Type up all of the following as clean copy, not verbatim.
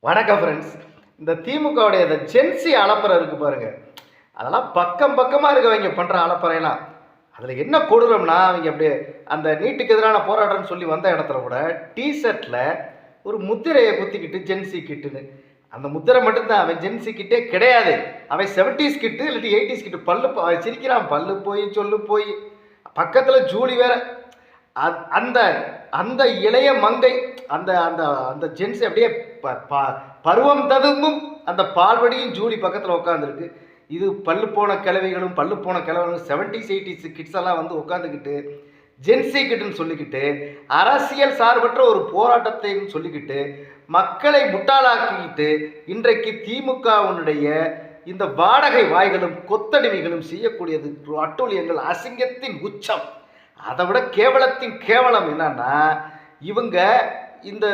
வணக்கம் ஃப்ரெண்ட்ஸ். இந்த திமுகவுடைய இந்த ஜென்சி அலப்பறை இருக்குது பாருங்க, அதெல்லாம் பக்கம் பக்கமாக இருக்கவங்க பண்ணுற அலப்பறையெல்லாம். அதில் என்ன கொடூரம்னா, அவங்க அப்படியே அந்த நீட்டுக்கு எதிரான போராட்டம்னு சொல்லி வந்த இடத்துல கூட டிஷர்ட்டில் ஒரு முத்திரையை குத்திக்கிட்டு ஜென்சி கிட்டுன்னு, அந்த முத்திரை மட்டும்தான், அவன் ஜென்சி கிட்டே கிடையாது, அவன் 70s கிட்டு இல்லாட்டி 80s கிட்டு. அவன் சிரிக்கிறான், பல்லு போய் சொல்லு போய், பக்கத்தில் ஜூலி வேற. அந்த அந்த இளைய மங்கை, அந்த அந்த அந்த ஜென்ஸ் அப்படியே பருவம் ததும்பும் அந்த பால்வடியும் ஜூலி பக்கத்தில் உட்காந்துருக்கு. இது பல்லு போன கிழவிகளும் 70s 80s கிட்ஸ் எல்லாம் வந்து உட்காந்துக்கிட்டு ஜென்சி கிட்டுன்னு சொல்லிக்கிட்டு அரசியல் சார்பற்ற ஒரு போராட்டத்தையும் சொல்லிக்கிட்டு மக்களை முட்டாளாக்கிக்கிட்டு இன்றைக்கு திமுகவினுடைய இந்த வாடகை வாய்களும் கொத்தடிமைகளும் செய்யக்கூடியது அட்டூழியங்கள், அசிங்கத்தின் உச்சம். அதை விட கேவலத்தின் கேவலம் என்னன்னா, இவங்க இந்த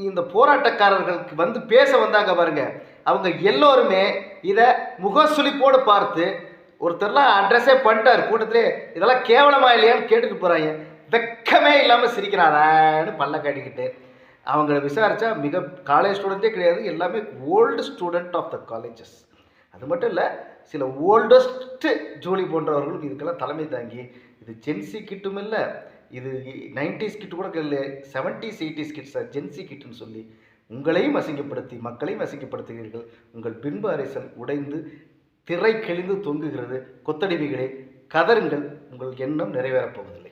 இந்த போராட்டக்காரர்களுக்கு வந்து பேச வந்தாங்க பாருங்க, அவங்க எல்லோருமே இதை முகசுளிப்போடு பார்த்து, ஒருத்தர்லாம் அட்ரஸே பண்ணிட்டார் கூட்டத்திலே, இதெல்லாம் கேவலமா இல்லையான்னு கேட்டுட்டு போகிறாங்க. வெக்கமே இல்லாமல் சிரிக்கிறாரான்னு பல்ல காட்டிக்கிட்டு. அவங்கள விசாரித்தா மிக காலேஜ் ஸ்டூடெண்ட்டே கிடையாது, எல்லாமே old student of the colleges. அது மட்டும் இல்லை, சில ஓல்டஸ்ட்டு ஜூலி போன்றவர்களும் இதுக்கெல்லாம் தலைமை தாங்கி, இது ஜென்சி கிட்டும் இல்லை, இது 90s கிட்டு கூட இல்லை, 70s 80s கிட்ஸா ஜென்சி கிட்டுன்னு சொல்லி உங்களையும் அசிங்கப்படுத்தி மக்களையும் அசிங்கப்படுத்துகிறீர்கள். உங்கள் பின்பு அரசல் உடைந்து திரை கிழிந்து தொங்குகிறது. கொத்தடிமைகளே, கதருங்கள், உங்கள் எண்ணம் நிறைவேறப் போவதில்லை.